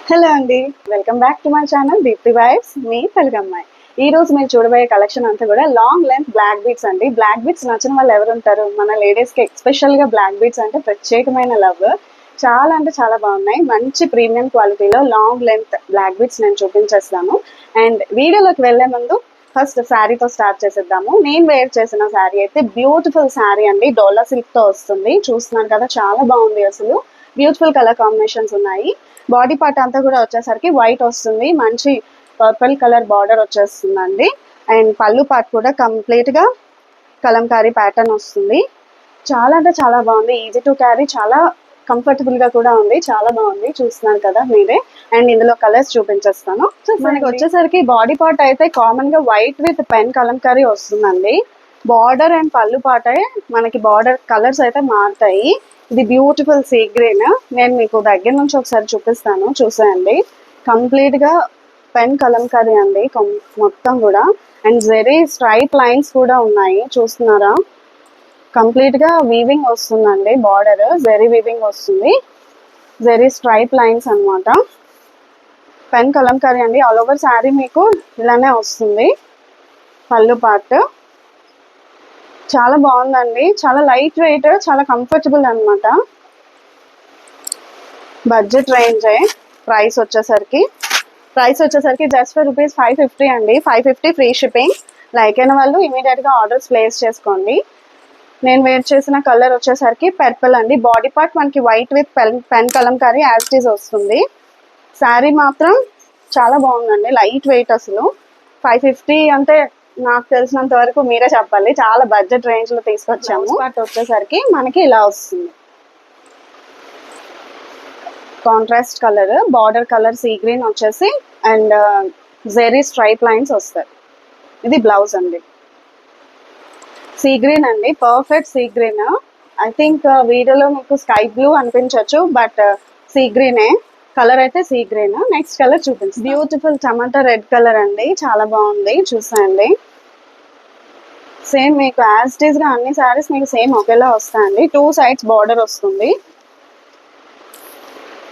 Hello అండి, welcome back to my channel Deepthi vibes. మీ తెలుగు అమ్మాయి. ఈ రోజు మీరు చూడబోయే కలెక్షన్ అంతా కూడా లాంగ్ లెంత్ బ్లాక్ బీడ్స్ అండి. బ్లాక్ బీడ్స్ నచ్చిన వాళ్ళు ఎవరు ఉంటారు? మన లేడీస్ కి ఎస్పెషల్ గా బ్లాక్ బీడ్స్ అంటే ప్రత్యేకమైన లవ్. చాలా అంటే చాలా బాగున్నాయి. మంచి ప్రీమియం క్వాలిటీలో లాంగ్ లెంత్ బ్లాక్ బీడ్స్ నేను చూపించేస్తాను. అండ్ వీడియోలోకి వెళ్లే ముందు ఫస్ట్ శారీతో స్టార్ట్ చేసేద్దాము. నేను వేర్ చేసిన శారీ అయితే బ్యూటిఫుల్ శారీ అండి. డోలా సిల్క్ తో వస్తుంది. చూస్తున్నాను కదా, చాలా బాగుంది అసలు. బ్యూటిఫుల్ కలర్ కాంబినేషన్స్ ఉన్నాయి. బాడీ పార్ట్ అంతా కూడా వచ్చేసరికి వైట్ వస్తుంది. మంచి పర్పుల్ కలర్ బార్డర్ వచ్చేస్తుందండి. అండ్ పళ్ళు పార్ట్ కూడా కంప్లీట్ గా కలంకారీ ప్యాటర్న్ వస్తుంది. చాలా అంటే చాలా బాగుంది. ఈజీ టు క్యారీ, చాలా కంఫర్టబుల్ గా కూడా ఉంది. చాలా బాగుంది, చూస్తున్నారు కదా మీరే. అండ్ ఇందులో కలర్స్ చూపించేస్తాను. మనకి వచ్చేసరికి బాడీ పార్ట్ అయితే కామన్ గా వైట్ విత్ పెన్ కలంకారీ వస్తుందండి. బార్డర్ అండ్ పళ్ళు పార్ట్ మనకి బార్డర్ కలర్స్ అయితే మారుతాయి. ఇది బ్యూటిఫుల్ సీ గ్రీన్. నేను మీకు దగ్గర నుంచి ఒకసారి చూపిస్తాను, చూసేయండి. కంప్లీట్ గా పెన్ కలంకారీ అండి మొత్తం కూడా. అండ్ జెరీ స్ట్రైట్ లైన్స్ కూడా ఉన్నాయి, చూస్తున్నారా? కంప్లీట్ గా వీవింగ్ వస్తుందండి. బార్డర్ జెరీ వీవింగ్ వస్తుంది. జెరీ స్ట్రైట్ లైన్స్ అన్నమాట. పెన్ కలంకారీ అండి. ఆల్ ఓవర్ శారీ మీకు ఇలానే వస్తుంది. పళ్ళు పార్ట్ చాలా బాగుందండి. చాలా లైట్ వెయిట్, చాలా కంఫర్టబుల్ అన్నమాట. Budget range. ప్రైస్ వచ్చేసరికి జస్ట్ ఫర్ రూపీస్ 550 అండి. 550 ఫ్రీ షిప్పింగ్. లైక్ అయిన వాళ్ళు ఇమీడియట్ గా ఆర్డర్స్ ప్లేస్ చేసుకోండి. నేను వేర్ చేసిన కలర్ వచ్చేసరికి పర్పుల్ అండి. బాడీ పార్ట్ మనకి white with pen Kalamkari as it is వస్తుంది. శారీ మాత్రం చాలా బాగుందండి. లైట్ వెయిట్ అసలు. 550 అంటే నాకు తెలిసినంత వరకు మీరే చెప్పాలి. చాలా బడ్జెట్ రేంజ్ లో తీసుకొచ్చాము. పార్ట్ వచ్చేసరికి మనకి ఇలా వస్తుంది. Contrast colour, border colour sea green వచ్చేసి అండ్ జెరీ స్ట్రైప్ లైన్స్ వస్తాయి. ఇది బ్లౌజ్ అండి. సీ గ్రీన్ అండి, perfect sea green. I think వీడియోలో మీకు స్కై బ్లూ అనిపించవచ్చు, బట్ సీ గ్రీనే. కలర్ అయితే సీ గ్రీన్. నెక్స్ట్ కలర్ చూపించండి. బ్యూటిఫుల్ టమాటా రెడ్ కలర్ అండి. చాలా బాగుంది, చూసాయండి. సేమ్ మీకు యాజ్ ఇట్ ఈస్ గా అన్ని సారీస్ మీకు సేమ్ ఒకేలా వస్తాయండి. 2 సైడ్స్ బార్డర్ వస్తుంది.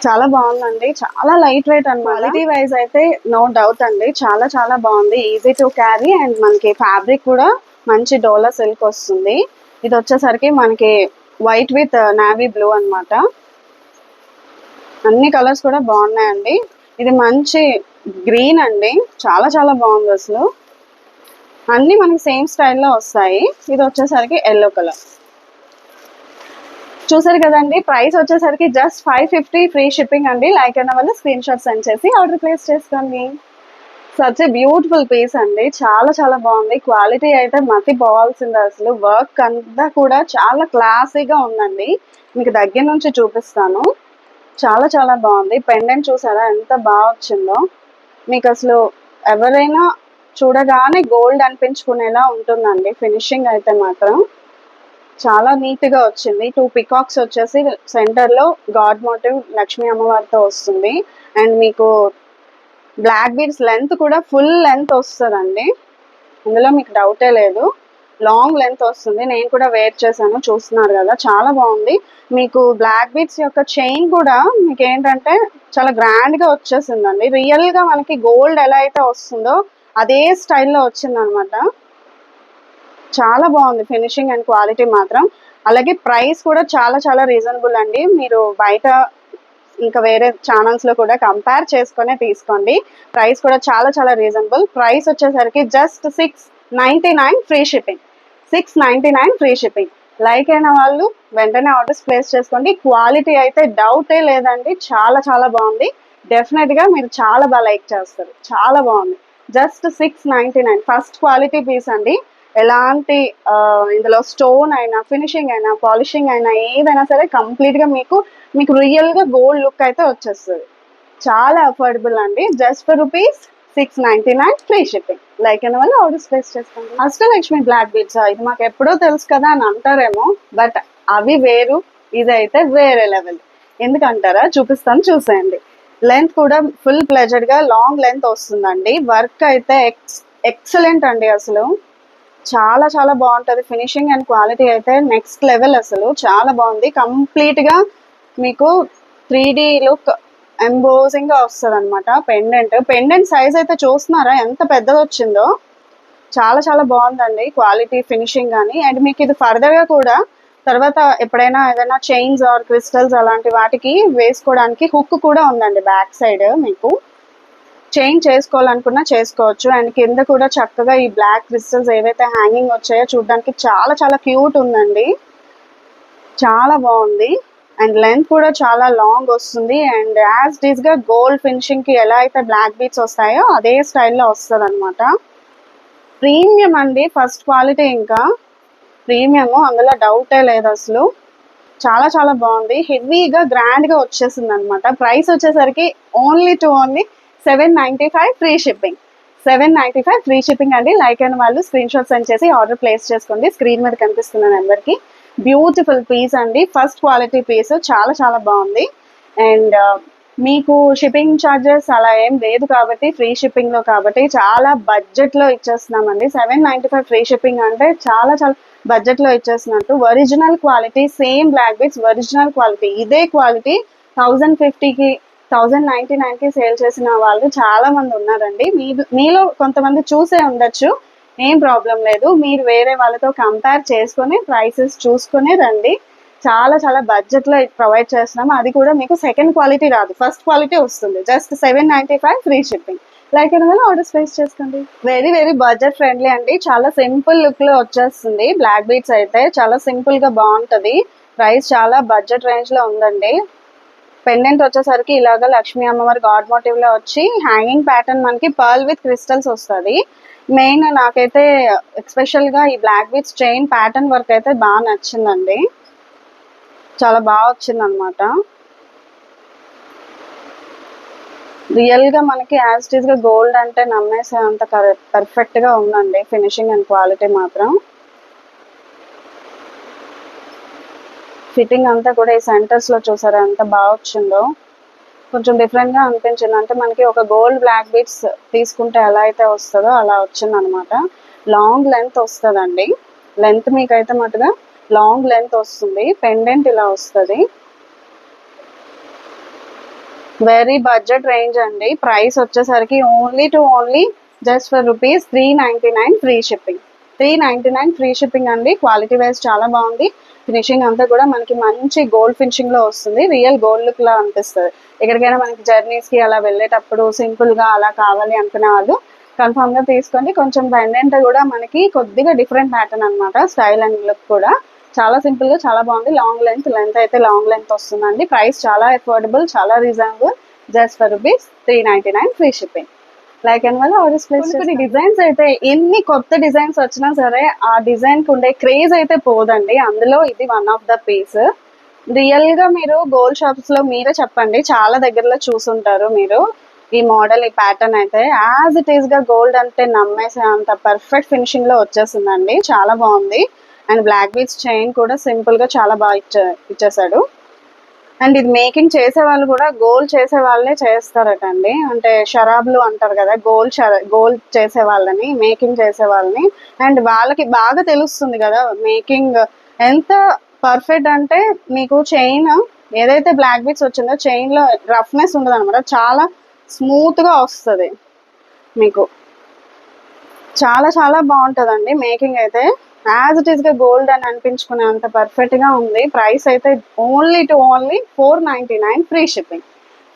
చాలా బాగుందండి. చాలా light weight and quality wise అయితే నో డౌట్ అండి. చాలా చాలా బాగుంది. ఈజీ టు క్యారీ అండ్ మనకి ఫ్యాబ్రిక్ కూడా మంచి డోలా సిల్క్ వస్తుంది. ఇది వచ్చేసరికి మనకి వైట్ విత్ నావీ బ్లూ అన్నమాట. అన్ని కలర్స్ కూడా బాగున్నాయండి. ఇది మంచి గ్రీన్ అండి. చాలా చాలా బాగుంది అసలు. అన్ని మనకి సేమ్ స్టైల్లో వస్తాయి. ఇది వచ్చేసరికి ఎల్లో కలర్. చూసారు కదండి. ప్రైస్ వచ్చేసరికి జస్ట్ 550 ఫ్రీ షిప్పింగ్ అండి. లైక్ అయిన వాళ్ళు స్క్రీన్ షాట్ సెండ్ చేసి ఆర్డర్ ప్లేస్ చేసుకోండి. సచ్ ఏ బ్యూటిఫుల్ పీస్ అండి. చాలా చాలా బాగుంది. క్వాలిటీ అయితే మతి పోవాల్సింది అసలు. వర్క్ అంతా కూడా చాలా క్లాసీగా ఉందండి. మీకు దగ్గర నుంచి చూపిస్తాను. చాలా చాలా బాగుంది. పెండెంట్ చూసారా ఎంత బాగా వచ్చిందో. మీకు అసలు ఎవరైనా చూడగానే గోల్డ్ అనిపించుకునేలా ఉంటుందండి. ఫినిషింగ్ అయితే మాత్రం చాలా నీట్ గా వచ్చింది. 2 పికాక్స్ వచ్చేసి సెంటర్ లో గాడ్ మోటివ్ లక్ష్మీ అమ్మవారితో వస్తుంది. అండ్ మీకు బ్లాక్ బీడ్స్ లెంత్ కూడా ఫుల్ లెంత్ వస్తుందండి. ఇందులో మీకు డౌటే లేదు. లాంగ్ లెంత్ వస్తుంది. నేను కూడా వేర్ చేశాను, చూస్తున్నారు కదా. చాలా బాగుంది. మీకు బ్లాక్ బీడ్స్ యొక్క చైన్ కూడా మీకు ఏంటంటే చాలా గ్రాండ్ గా వచ్చేసిందండి. రియల్ గా మనకి గోల్డ్ ఎలా అయితే వస్తుందో అదే స్టైల్లో వచ్చింది అనమాట. చాలా బాగుంది ఫినిషింగ్ అండ్ క్వాలిటీ మాత్రం. అలాగే ప్రైస్ కూడా చాలా చాలా రీజనబుల్ అండి. మీరు బయట ఇంకా వేరే ఛానల్స్ లో కూడా కంపేర్ చేసుకునే తీసుకోండి. ప్రైస్ కూడా చాలా చాలా రీజనబుల్. ప్రైస్ వచ్చేసరికి just 699 free shipping. 699 free shipping. Like అయిన వాళ్ళు వెంటనే ఆర్డర్స్ ప్లేస్ చేసుకోండి. క్వాలిటీ అయితే డౌటే లేదండి. చాలా చాలా బాగుంది. డెఫినెట్ గా మీరు చాలా బాగా లైక్ చేస్తారు. చాలా బాగుంది. జస్ట్ 699. ఫస్ట్ క్వాలిటీ పీస్ అండి. ఎలాంటి ఇందులో స్టోన్ అయినా, ఫినిషింగ్ అయినా, పాలిషింగ్ అయినా ఏదైనా సరే కంప్లీట్ గా మీకు రియల్ గా గోల్డ్ లుక్ అయితే వచ్చేస్తుంది. చాలా అఫోర్డబుల్ అండి. Just for rupees 699 free shipping. Like అయిన వాళ్ళు ఆర్డర్స్ ప్లేస్ చేసుకోండి. అష్టలక్ష్మి బ్లాక్ బీడ్స్ ఇది మాకు ఎప్పుడో తెలుసు కదా అని అంటారేమో, బట్ అవి వేరు, ఇదైతే వేరే లెవెల్. ఎందుకంటారా? చూపిస్తాను, చూసేయండి. లెంత్ కూడా ఫుల్ ప్లెజర్ గా లాంగ్ లెంత్ వస్తుందండి. వర్క్ అయితే ఎక్సలెంట్ అండి. అసలు చాలా చాలా బాగుంటది. ఫినిషింగ్ అండ్ క్వాలిటీ అయితే నెక్స్ట్ లెవెల్. అసలు చాలా బాగుంది. కంప్లీట్ గా మీకు 3D లుక్ ఎంబోజింగ్ గా వస్తుంది అనమాట. పెండెంట్ సైజ్ అయితే చూస్తున్నారా ఎంత పెద్దది వచ్చిందో. చాలా చాలా బాగుందండి క్వాలిటీ, ఫినిషింగ్ కానీ. అండ్ మీకు ఇది ఫర్దర్ గా కూడా తర్వాత ఎప్పుడైనా ఏదైనా చైన్స్ ఆర్ క్రిస్టల్స్ అలాంటి వాటికి వేసుకోవడానికి హుక్ కూడా ఉందండి బ్యాక్ సైడ్. మీకు చైన్ చేసుకోవాలనుకున్నా చేసుకోవచ్చు. అండ్ కింద కూడా చక్కగా ఈ బ్లాక్ క్రిస్టల్స్ ఏవైతే హ్యాంగింగ్ వచ్చాయో చూడడానికి చాలా చాలా క్యూట్ ఉందండి. చాలా బాగుంది. అండ్ లెంత్ కూడా చాలా లాంగ్ వస్తుంది. అండ్ యాజ్ ఇట్ ఈస్ గా గోల్డ్ ఫినిషింగ్ కి ఎలా అయితే బ్లాక్ బీట్స్ వస్తాయో అదే స్టైల్లో వస్తుంది అనమాట. ప్రీమియం అండి, ఫస్ట్ క్వాలిటీ, ఇంకా ప్రీమియం, అందులో డౌటే లేదు అసలు. చాలా చాలా బాగుంది. హెవీగా గ్రాండ్ గా వచ్చేసింది అనమాట. ప్రైస్ వచ్చేసరికి only 795 free shipping. 795 free shipping అండి. లైక్ అయిన వాళ్ళు స్క్రీన్ షాట్ సెండ్ చేసి ఆర్డర్ ప్లేస్ చేసుకోండి. స్క్రీన్ మీద కనిపిస్తున్న నెంబర్కి. బ్యూటిఫుల్ పీస్ అండి, ఫస్ట్ క్వాలిటీ పీస్, చాలా చాలా బాగుంది. అండ్ మీకు షిప్పింగ్ ఛార్జెస్ అలా ఏం లేదు కాబట్టి ఫ్రీ షిప్పింగ్ లో కాబట్టి చాలా బడ్జెట్ లో ఇచ్చేస్తున్నామండి. 795 ఫ్రీ షిప్పింగ్ అంటే చాలా చాలా బడ్జెట్ లో ఇచ్చేస్తున్నట్టు. Original quality, same black beads original quality. ఇదే క్వాలిటీ 1050కి 1099కి సేల్ చేసిన వాళ్ళు చాలా మంది ఉన్నారండి. మీలో కొంతమంది చూసే ఉండొచ్చు, ఏం ప్రాబ్లం లేదు. మీరు వేరే వాళ్ళతో కంపేర్ చేసుకొని ప్రైసెస్ చూసుకొని రండి. చాలా చాలా బడ్జెట్ లో ప్రొవైడ్ చేస్తున్నాము. అది కూడా మీకు సెకండ్ క్వాలిటీ రాదు, ఫస్ట్ క్వాలిటీ వస్తుంది. Just 795 free shipping. లైక్ అయిన వాళ్ళు ఆర్డర్స్ ప్లేస్ చేసుకోండి. వెరీ వెరీ బడ్జెట్ ఫ్రెండ్లీ అండి. చాలా సింపుల్ లుక్ లో వచ్చేస్తుంది. బ్లాక్ బీడ్స్ అయితే చాలా సింపుల్ గా బాగుంటది. ప్రైస్ చాలా బడ్జెట్ రేంజ్ లో ఉందండి. పెండెంట్ వచ్చేసరికి ఇలాగా లక్ష్మీ అమ్మవారి గాడ్ మోటివ్ లో వచ్చి హ్యాంగింగ్ ప్యాటర్న్ మనకి పర్ల్ విత్ క్రిస్టల్స్ వస్తుంది. మెయిన్ నాకైతే ఎస్పెషల్ గా ఈ black beads chain pattern work అయితే బాగా నచ్చిందండి. చాలా బాగా వచ్చింది అనమాట. రియల్ గా మనకి యాజ్ ఇట్ ఈస్ గా గోల్డ్ అంటే నమ్మేసే అంత పర్ఫెక్ట్ గా ఉందండి ఫినిషింగ్ అండ్ క్వాలిటీ మాత్రం. ఫిట్టింగ్ అంతా కూడా ఈ సెంటర్స్ లో చూసారా ఎంత బాగా వచ్చిందో. కొంచెం డిఫరెంట్ గా అనిపించింది. అంటే మనకి ఒక గోల్డ్ బ్లాక్ బీడ్స్ తీసుకుంటే ఎలా అయితే వస్తుందో అలా వచ్చింది అనమాట. లాంగ్ లెంత్ వస్తుందండి. లెంత్ మీకైతే మటుగా లాంగ్ లెంత్ వస్తుంది. పెండెంట్ ఇలా వస్తుంది. వెరీ బడ్జెట్ రేంజ్ అండి. ప్రైస్ వచ్చేసరికి only just for ₹399 free shipping. 399 free shipping అండి. క్వాలిటీ వైజ్ చాలా బాగుంది. ఫినిషింగ్ అంతా కూడా మనకి మంచి గోల్డ్ ఫినిషింగ్ లో వస్తుంది. రియల్ గోల్డ్ లుక్ లా అనిపిస్తుంది. ఎక్కడికైనా మనకి జర్నీస్ కి అలా వెళ్ళేటప్పుడు సింపుల్ గా అలా కావాలి అనుకునే వాళ్ళు కన్ఫర్మ్ గా తీసుకోండి. కొంచెం పెండెంట్ కూడా మనకి కొద్దిగా డిఫరెంట్ ప్యాటర్న్ అనమాట. స్టైల్ అండ్ లుక్ కూడా చాలా సింపుల్ గా చాలా బాగుంది. లాంగ్ లెంత్ అయితే లాంగ్ లెంత్ వస్తుందండి. ప్రైస్ చాలా అఫోర్డబుల్, చాలా reasonable. Just for ₹399 free shipping. Like and వల్ల ఆర్డర్స్ ప్లేస్ కొన్ని డిజైన్స్ అయితే ఎన్ని కొత్త డిజైన్స్ వచ్చినా సరే ఆ డిజైన్ కు ఉండే క్రేజ్ అయితే పోదండి. అందులో ఇది one of the piece. Real గా మీరు గోల్డ్ షాప్స్ లో మీరే చెప్పండి, చాలా దగ్గరలో చూసుంటారు మీరు. ఈ మోడల్, ఈ ప్యాటర్న్ అయితే యాజ్ ఇట్ ఈస్ గా గోల్డ్ అంటే నమ్మేసే అంత పర్ఫెక్ట్ ఫినిషింగ్ లో వచ్చేసిందండి. చాలా బాగుంది. అండ్ బ్లాక్ బీడ్స్ చైన్ కూడా సింపుల్ గా చాలా బాగా ఇచ్చేసాడు. అండ్ ఇది మేకింగ్ చేసే వాళ్ళు కూడా గోల్డ్ చేసే వాళ్ళే చేస్తారట అండి. అంటే షరాబ్లు అంటారు కదా, గోల్డ్ చేసే వాళ్ళని, మేకింగ్ చేసే వాళ్ళని. అండ్ వాళ్ళకి బాగా తెలుస్తుంది కదా మేకింగ్ ఎంత పర్ఫెక్ట్ అంటే. మీకు చైన్ ఏదైతే బ్లాక్ బీడ్స్ వచ్చిందో చైన్ లో రఫ్నెస్ ఉండదు అనమాట. చాలా స్మూత్ గా వస్తుంది మీకు. చాలా చాలా బాగుంటుందండి మేకింగ్ అయితే. యాజ్ ఇట్ ఈస్ గా గోల్డ్ అని అనిపించుకునే అంత పర్ఫెక్ట్ గా ఉంది. ప్రైస్ అయితే only $499 free shipping.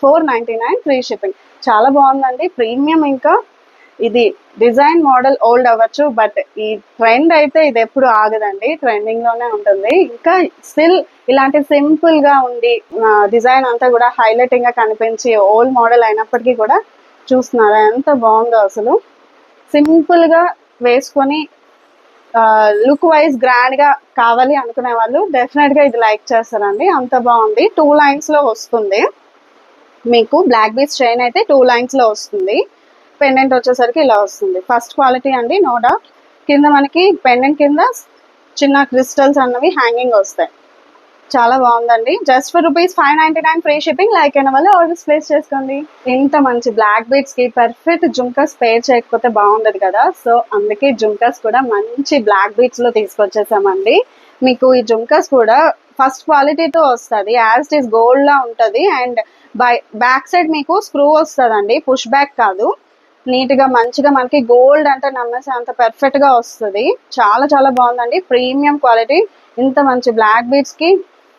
499 free shipping. చాలా బాగుందండి. ప్రీమియం. ఇంకా ఇది డిజైన్ మోడల్ ఓల్డ్ అవ్వచ్చు, బట్ ఈ ట్రెండ్ అయితే ఇది ఎప్పుడు ఆగదండి, ట్రెండింగ్ లోనే ఉంటుంది. ఇంకా స్టిల్ ఇలాంటి సింపుల్ గా ఉండి డిజైన్ అంతా కూడా హైలైటింగ్ గా కనిపించి ఓల్డ్ మోడల్ అయినప్పటికీ కూడా చూస్తున్నారా ఎంత బాగుందో అసలు. సింపుల్ గా వేసుకొని లుక్ వైజ్ గ్రాండ్ గా కావాలి అనుకునే వాళ్ళు డెఫినెట్ గా ఇది లైక్ చేస్తారండి. అంత బాగుంది. 2 లైన్స్ లో వస్తుంది మీకు. బ్లాక్ బీడ్స్ చైన్ అయితే 2 లైన్స్ లో వస్తుంది. పెండెంట్ వచ్చేసరికి ఇలా వస్తుంది. ఫస్ట్ క్వాలిటీ అండి, నో డౌట్. కింద మనకి పెండెంట్ కింద చిన్న క్రిస్టల్స్ అన్నవి హ్యాంగింగ్ వస్తాయి. చాలా బాగుందండి. Just for ₹599 free shipping. Like అయిన వాళ్ళు ఆర్డర్స్ ప్లేస్ చేసుకోండి. ఇంత మంచి బ్లాక్ బీడ్స్ కి పర్ఫెక్ట్ జుంకాస్ పేర్ చేయకపోతే బాగుండదు కదా. సో అందుకే జుంకాస్ కూడా మంచి బ్లాక్ బీడ్స్ లో తీసుకొచ్చేసామండి. మీకు ఈ జుంకాస్ కూడా ఫస్ట్ క్వాలిటీతో వస్తుంది. యాజ్ ఇట్ ఈస్ గోల్డ్ లా ఉంటది. అండ్ బ్యాక్ సైడ్ మీకు స్క్రూ వస్తుందండి, పుష్ బ్యాక్ కాదు. నీట్ గా మంచిగా మనకి గోల్డ్ అంటే నమ్మేసి అంత పర్ఫెక్ట్ గా వస్తుంది. చాలా చాలా బాగుందండి, ప్రీమియం క్వాలిటీ. ఇంత మంచి బ్లాక్ బీడ్స్ కి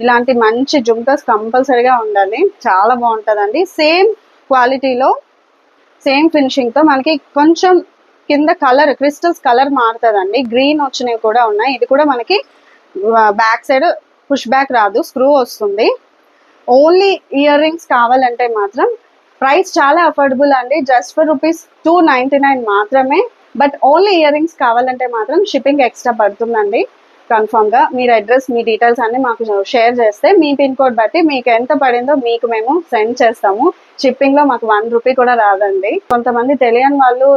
ఇలాంటి మంచి జుంకస్ కంపల్సరీగా ఉండాలి, చాలా బాగుంటుందండి. సేమ్ క్వాలిటీలో సేమ్ ఫినిషింగ్ తో మనకి కొంచెం కింద కలర్ క్రిస్టల్స్ కలర్ మారుతుందండి, గ్రీన్ వచ్చినవి కూడా ఉన్నాయి. ఇది కూడా మనకి బ్యాక్ సైడ్ పుష్ బ్యాక్ రాదు, స్క్రూ వస్తుంది. ఓన్లీ ఇయర్ రింగ్స్ కావాలంటే మాత్రం ప్రైస్ చాలా అఫోర్డబుల్ అండి, జస్ట్ ఫర్ ₹299 మాత్రమే. బట్ ఓన్లీ ఇయర్ రింగ్స్ కావాలంటే మాత్రం షిప్పింగ్ ఎక్స్ట్రా పడుతుందండి. కన్ఫర్మ్ గా మీరు అడ్రస్, మీ డీటెయిల్స్ అన్ని మాకు షేర్ చేస్తే మీ పిన్ కోడ్ బట్టి మీకు ఎంత పడిందో మీకు మేము సెండ్ చేస్తాము. షిప్పింగ్ లో మాకు ₹1 కూడా రాదండి. కొంతమంది తెలియని వాళ్ళు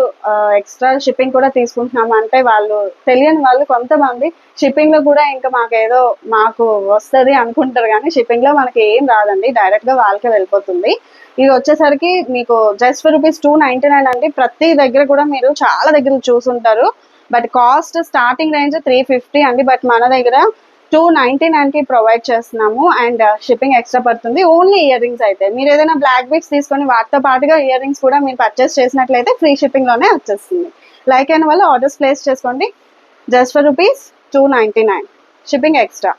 ఎక్స్ట్రా షిప్పింగ్ కూడా తీసుకుంటున్నాము అంటే వాళ్ళు తెలియని వాళ్ళు కొంతమంది షిప్పింగ్ లో కూడా ఇంకా మాకు వస్తుంది అనుకుంటారు, కానీ షిప్పింగ్ లో మనకి ఏం రాదండి, డైరెక్ట్ గా వాళ్ళకే వెళ్ళిపోతుంది. ఇది వచ్చేసరికి మీకు జస్ట్ ఫర్ ₹299 అండి. ప్రతి దగ్గర కూడా మీరు చాలా దగ్గర చూసుంటారు, బట్ కాస్ట్ స్టార్టింగ్ రేంజ్ 350 అండి. బట్ మన దగ్గర 299 కి ప్రొవైడ్ చేస్తున్నాము, అండ్ షిప్పింగ్ ఎక్స్ట్రా పడుతుంది. ఓన్లీ ఇయర్ రింగ్స్ అయితే మీరు ఏదైనా బ్లాక్ బీడ్స్ తీసుకొని వాటితో పాటుగా ఇయర్ రింగ్స్ కూడా మీరు పర్చేస్ చేసినట్లయితే ఫ్రీ షిప్పింగ్ లోనే వచ్చేస్తుంది. లైక్ అయిన వాళ్ళు ఆర్డర్స్ ప్లేస్ చేసుకోండి, just for ₹299 shipping extra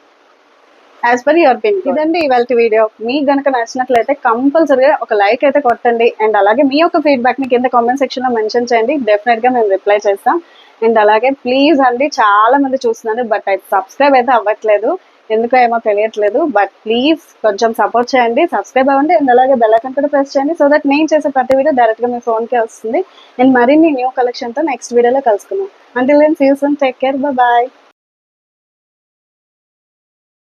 as per your pin. ఇదండి ఇవాళ వీడియో. మీకు గనక నచ్చినట్లయితే కంపల్సరీగా ఒక లైక్ అయితే కొట్టండి, అండ్ అలాగే మీ యొక్క ఫీడ్బ్యాక్ ని కింద కామెంట్ సెక్షన్ లో మెన్షన్ చేయండి, డెఫినెట్ గా మేము రిప్లై చేస్తాం. అండ్ అలాగే ప్లీజ్ అండి, చాలా మంది చూస్తున్నారు బట్ సబ్స్క్రైబ్ అయితే అవ్వట్లేదు, ఎందుకో ఏమో తెలియట్లేదు. బట్ ప్లీజ్ కొంచెం సపోర్ట్ చేయండి, సబ్స్క్రైబ్ అవ్వండి, అండ్ అలాగే బెల్ ఐకాన్ కూడా ప్రెస్ చేయండి, సో దట్ నేను చేసే ప్రతి వీడియో డైరెక్ట్ గా మీ ఫోన్ కే వస్తుంది. అండ్ మరిన్ని న్యూ కలెక్షన్ తో నెక్స్ట్ వీడియోలో కలుసుకుందాం. Until then see you soon, take care, bye bye.